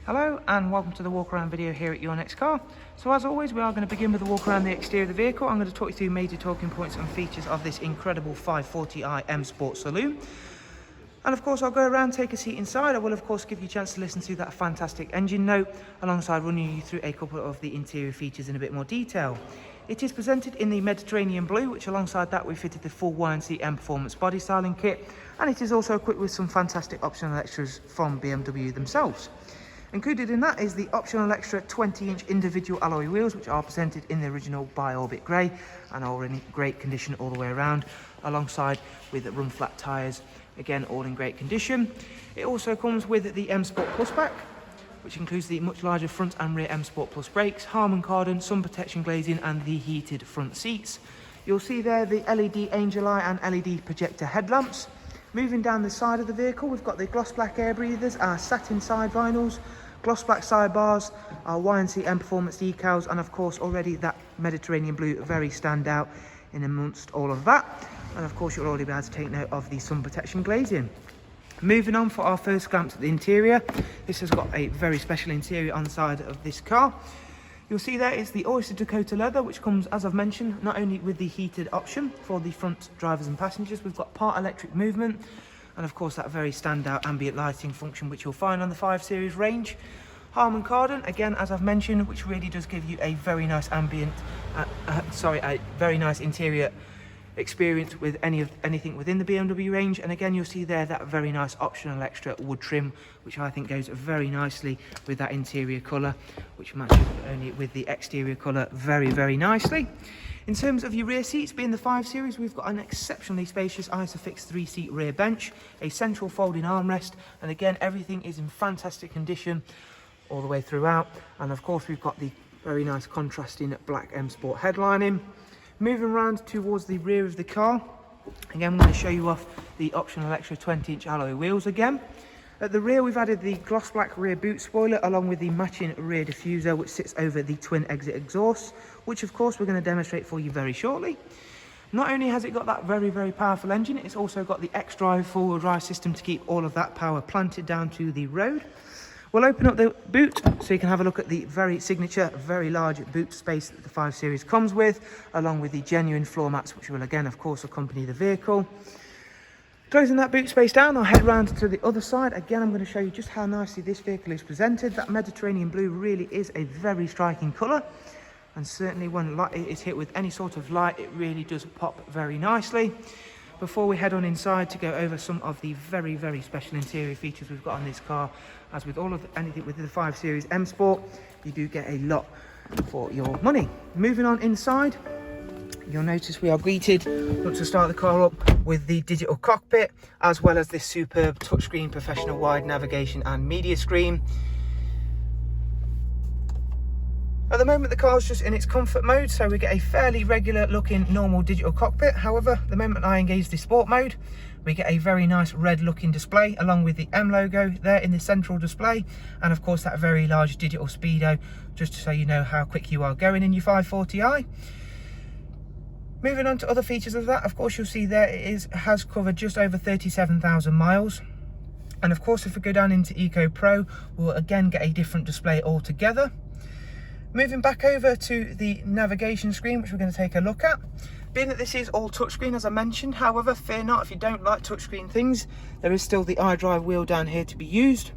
Hello and welcome to the walk around video here at Your Next Car. So as always, we are going to begin with the walk around the exterior of the vehicle. I'm going to talk you through major talking points and features of this incredible 540i M Sport Saloon. And of course, I'll go around, take a seat inside. I will of course give you a chance to listen to that fantastic engine note alongside running you through a couple of the interior features in a bit more detail. It is presented in the Mediterranean blue, which alongside that we fitted the full YNC Mperformance body styling kit, and it is also equipped with some fantastic optional extras from BMW themselves. Included in that is the optional extra 20-inch individual alloy wheels, which are presented in the original Bi-Orbit grey and are in great condition all the way around, alongside with the run flat tyres, again all in great condition. It also comes with the M Sport Plus pack, which includes the much larger front and rear M Sport Plus brakes, Harman Kardon, sun protection glazing and the heated front seats. You'll see there the LED angel eye and LED projector headlamps. Moving down the side of the vehicle, we've got the gloss black air breathers, our satin side vinyls, gloss black sidebars, our YNC Mperformance decals, and of course already that Mediterranean blue very stand out in amongst all of that. And of course you'll already be able to take note of the sun protection glazing. Moving on for our first glance at the interior, this has got a very special interior on the side of this car. You'll see there is the Oyster Dakota leather, which comes, as I've mentioned, not only with the heated option for the front drivers and passengers, we've got part electric movement, and of course that very standout ambient lighting function which you'll find on the 5 Series range. Harman Kardon, again as I've mentioned, which really does give you a very nice ambient, a very nice interior experience with anything within the BMW range. And again you'll see there that very nice optional extra wood trim, which I think goes very nicely with that interior colour, which matches only with the exterior colour very nicely. In terms of your rear seats, being the 5 Series, we've got an exceptionally spacious Isofix 3-seat rear bench, a central folding armrest, and again everything is in fantastic condition all the way throughout. And of course we've got the very nice contrasting black M Sport headlining. Moving around towards the rear of the car, again I'm going to show you off the optional extra 20-inch alloy wheels again. At the rear we've added the gloss black rear boot spoiler along with the matching rear diffuser, which sits over the twin exit exhaust, which of course we're going to demonstrate for you very shortly. Not only has it got that very powerful engine, it's also got the Xdrive four-wheel drive system to keep all of that power planted down to the road. We'll open up the boot so you can have a look at the very signature, very large boot space that the 5 Series comes with, along with the genuine floor mats, which will again, of course, accompany the vehicle. Closing that boot space down, I'll head round to the other side. Again, I'm going to show you just how nicely this vehicle is presented. That Mediterranean blue really is a very striking colour, and certainly when light is hit with any sort of light, it really does pop very nicely. Before we head on inside to go over some of the very special interior features we've got on this car, as with anything with the 5 Series M Sport, you do get a lot for your money. Moving on inside, you'll notice we are greeted, look to start the car up, with the digital cockpit, as well as this superb touchscreen professional wide navigation and media screen. At the moment the car's just in its comfort mode, so we get a fairly regular looking normal digital cockpit. However, the moment I engage the sport mode, we get a very nice red looking display along with the M logo there in the central display, and of course that very large digital speedo, just so you know how quick you are going in your 540i. Moving on to other features of that, of course you'll see there it has covered just over 37,000 miles. And of course if we go down into Eco Pro, we'll again get a different display altogether. Moving back over to the navigation screen, which we're going to take a look at. Being that this is all touchscreen, as I mentioned, however, fear not, if you don't like touchscreen things, there is still the iDrive wheel down here to be used.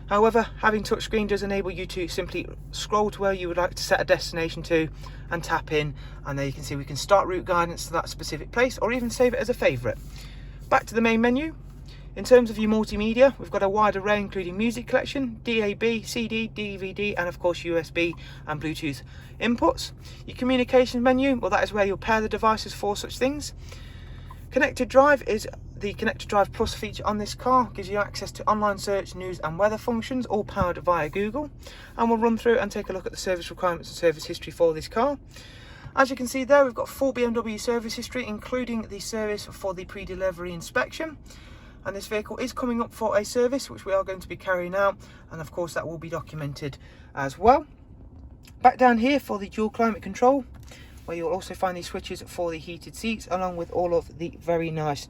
However, having touchscreen does enable you to simply scroll to where you would like to set a destination to and tap in, and there you can see we can start route guidance to that specific place or even save it as a favourite. Back to the main menu. In terms of your multimedia, we've got a wide array including music collection, DAB, CD, DVD, and of course USB and Bluetooth inputs. Your communication menu, well that is where you'll pair the devices for such things. Connected Drive is the Connected Drive Plus feature on this car, gives you access to online search, news and weather functions, all powered via Google. And we'll run through and take a look at the service requirements and service history for this car. As you can see there, we've got full BMW service history, including the service for the pre-delivery inspection. And this vehicle is coming up for a service, which we are going to be carrying out, and of course that will be documented as well. Back down here for the dual climate control, where you'll also find these switches for the heated seats, along with all of the very nice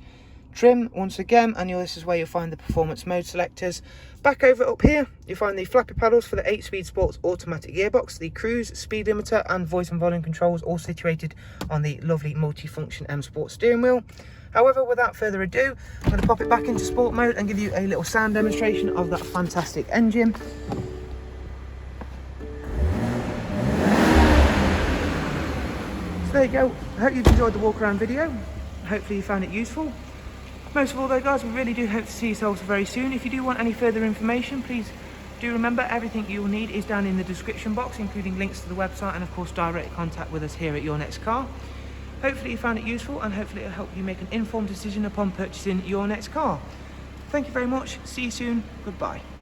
trim once again, and this is where you'll find the performance mode selectors. Back over up here you'll find the flappy paddles for the 8-speed sports automatic gearbox, the cruise, speed limiter and voice and volume controls, all situated on the lovely multi-function M Sport steering wheel. However, without further ado, I'm going to pop it back into sport mode and give you a little sound demonstration of that fantastic engine. So there you go. I hope you've enjoyed the walk around video. Hopefully you found it useful. Most of all though guys, we really do hope to see yourselves very soon. If you do want any further information, please do remember everything you will need is down in the description box, including links to the website and of course direct contact with us here at Your Next Car. Hopefully you found it useful, and hopefully it'll help you make an informed decision upon purchasing your next car. Thank you very much. See you soon. Goodbye.